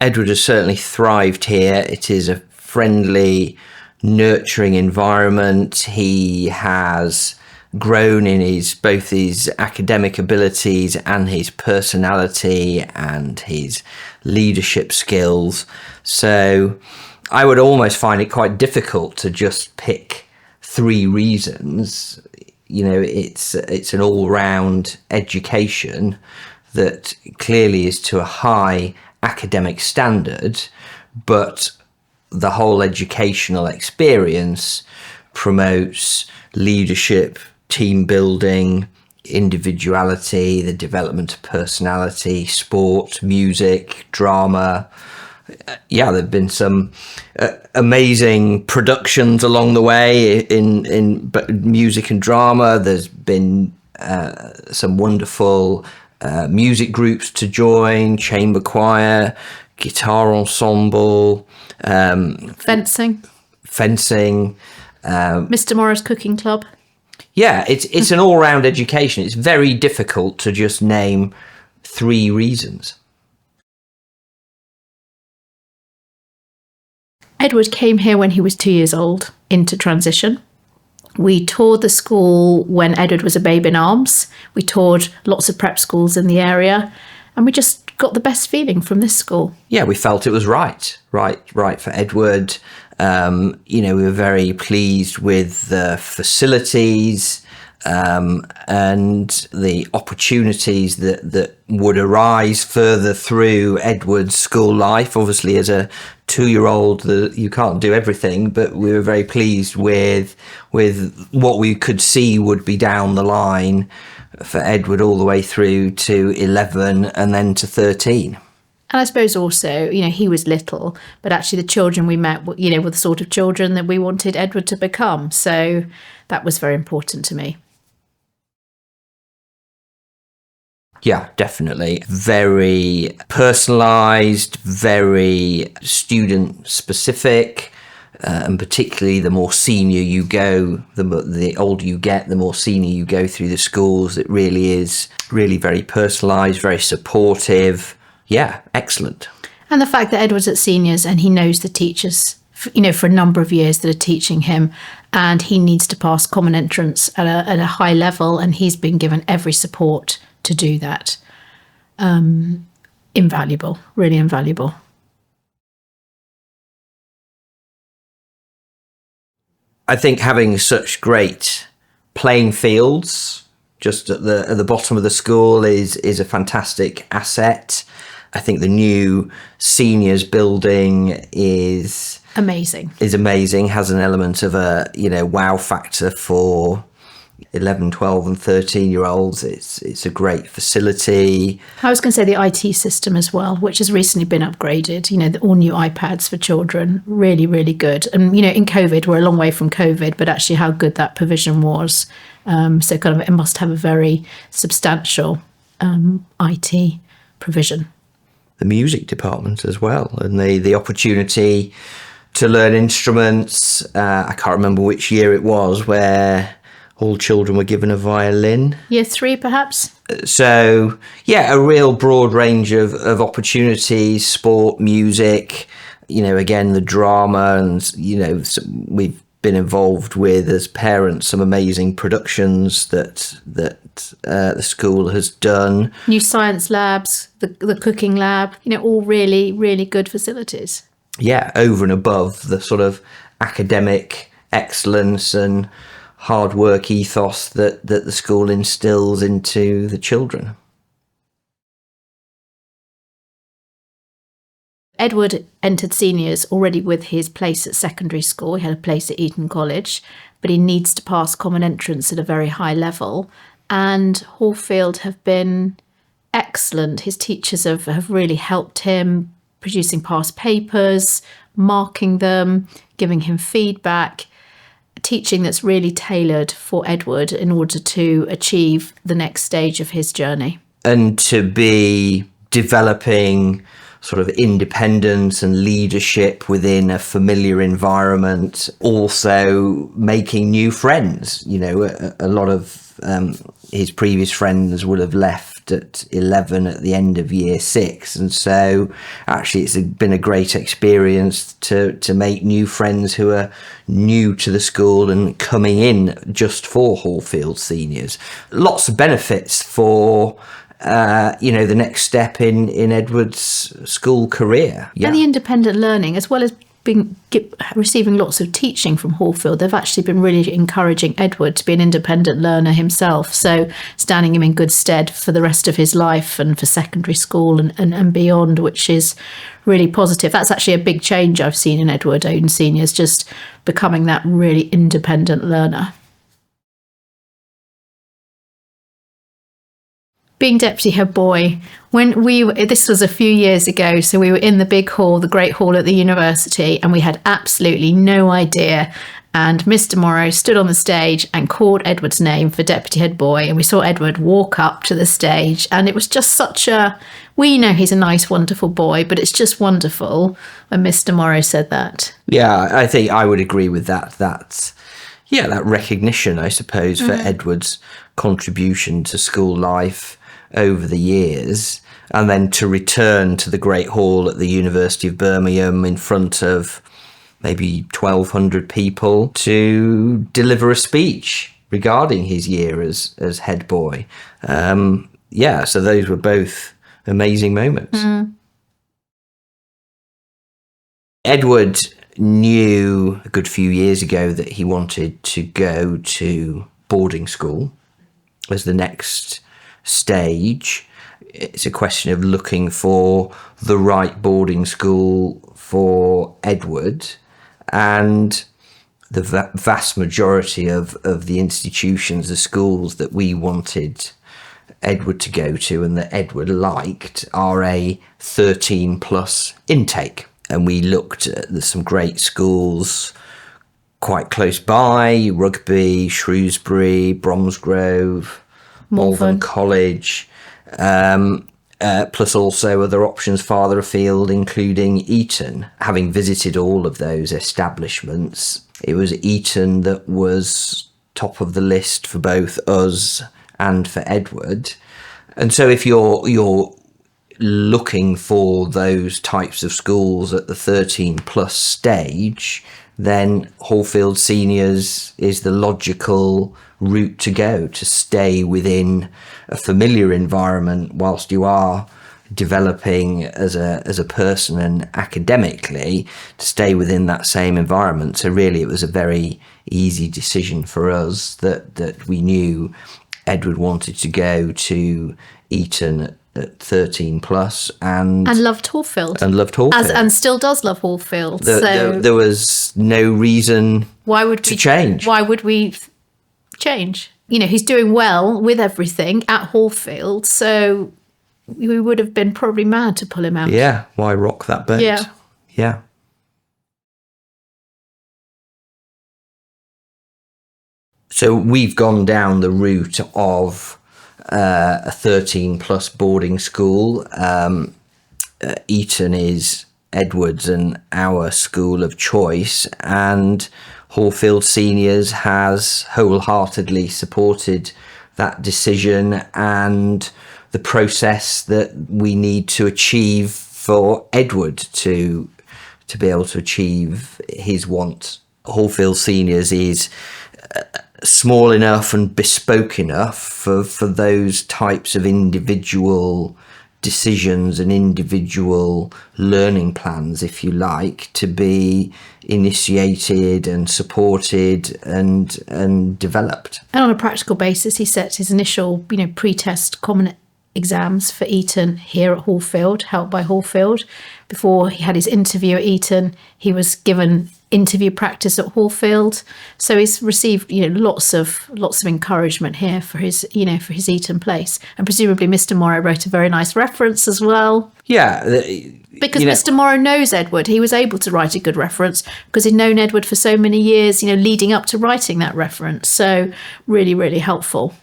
Edward has certainly thrived here. It is a friendly, nurturing environment. He has grown in both his academic abilities and his personality and his leadership skills. So I would almost find it quite difficult to just pick 3 reasons. It's an all-round education that clearly is to a high academic standard, but the whole educational experience promotes leadership, team building, individuality, the development of personality, sport, music, drama. Yeah, there have been some amazing productions along the way in music and drama. There's been some wonderful music groups to join, chamber choir, guitar ensemble, fencing, Mr. Morris Cooking Club. Yeah, it's an all-round education. It's very difficult to just name 3 reasons. Edward came here when he was 2 years old, into transition. We toured the school when Edward was a babe in arms. We toured lots of prep schools in the area, and we just got the best feeling from this school. Yeah, we felt it was right for Edward. We were very pleased with the facilities and the opportunities that would arise further through Edward's school life. Obviously, as a 2-year-old, you can't do everything, but we were very pleased with what we could see would be down the line for Edward all the way through to 11 and then to 13. And I suppose also, he was little, but actually the children we met, were the sort of children that we wanted Edward to become. So that was very important to me. Yeah, definitely. Very personalised, very student-specific, and particularly the more senior you go, the older you get, the more senior you go through the schools. It really is very personalised, very supportive. Yeah, excellent. And the fact that Edward's at seniors and he knows the teachers, for a number of years that are teaching him, and he needs to pass common entrance at a high level, and he's been given every support to do that. Invaluable, really invaluable. I think having such great playing fields just at the bottom of the school is a fantastic asset. I think the new seniors building is amazing, has an element of a wow factor for 11, 12 and 13-year-olds. It's a great facility. I was going to say the IT system as well, which has recently been upgraded. All new iPads for children, really, really good. And, in COVID, we're a long way from COVID, but actually how good that provision was. So kind of it must have a very substantial IT provision. The music department as well, and the opportunity to learn instruments. I can't remember which year it was where all children were given a violin. Year 3, perhaps? So, yeah, a real broad range of opportunities, sport, music, again, the drama, and, we've been involved with, as parents, some amazing productions that the school has done. New science labs, the cooking lab, all really, really good facilities. Yeah, over and above the sort of academic excellence and hard work ethos that the school instills into the children. Edward entered seniors already with his place at secondary school. He had a place at Eton College, but he needs to pass common entrance at a very high level. And Hallfield have been excellent. His teachers have really helped him, producing past papers, marking them, giving him feedback, teaching that's really tailored for Edward in order to achieve the next stage of his journey. And to be developing sort of independence and leadership within a familiar environment, also making new friends. A lot of his previous friends would have left left at 11 at the end of year 6. And so actually it's been a great experience to make new friends who are new to the school and coming in just for Hallfield seniors. Lots of benefits for the next step in Edward's school career. Yeah. And the independent learning, as well as receiving lots of teaching from Hallfield, they've actually been really encouraging Edward to be an independent learner himself, so standing him in good stead for the rest of his life and for secondary school and beyond, which is really positive. That's actually a big change I've seen in Edward Eton Seniors, just becoming that really independent learner. Being deputy head boy, this was a few years ago, so we were in the big hall, the great hall at the university, and we had absolutely no idea. And Mr. Morrow stood on the stage and called Edward's name for deputy head boy, and we saw Edward walk up to the stage, and it was just we know he's a nice, wonderful boy, but it's just wonderful when Mr. Morrow said that. Yeah, I think I would agree with that. That recognition, I suppose, for Edward's contribution to school life over the years, and then to return to the Great Hall at the University of Birmingham in front of maybe 1,200 people to deliver a speech regarding his year as head boy. So those were both amazing moments. Edward knew a good few years ago that he wanted to go to boarding school as the next stage. It's a question of looking for the right boarding school for Edward, and the vast majority of the institutions, the schools that we wanted Edward to go to and that Edward liked are a 13 plus intake. And we looked at some great schools quite close by: Rugby, Shrewsbury, Bromsgrove, Malvern College, plus also other options farther afield, including Eton. Having visited all of those establishments, it was Eton that was top of the list for both us and for Edward. And so if you're looking for those types of schools at the 13 plus stage, then Hallfield Seniors is the logical route to go, to stay within a familiar environment whilst you are developing as a person and academically, to stay within that same environment. So really it was a very easy decision for us that we knew Edward wanted to go to Eton at 13 plus and loved Hallfield. And still does love Hallfield. There was no reason to change. Why would we change? He's doing well with everything at Hallfield, so we would have been probably mad to pull him out. Yeah, why rock that boat? Yeah. So we've gone down the route of a 13 plus boarding school. Eton is Edward's and our school of choice, and Hallfield Seniors has wholeheartedly supported that decision and the process that we need to achieve for Edward to be able to achieve his want. Hallfield Seniors is small enough and bespoke enough for those types of individual decisions and individual learning plans, if you like, to be initiated and supported and developed. And on a practical basis, he set his initial, pre-test common exams for Eton here at Hallfield, helped by Hallfield. Before he had his interview at Eton, he was given interview practice at Hallfield. So he's received, lots of encouragement here for his Eton place. And presumably Mr. Morrow wrote a very nice reference as well. Yeah. Because Mr. Morrow knows Edward. He was able to write a good reference because he'd known Edward for so many years, leading up to writing that reference. So really, really helpful.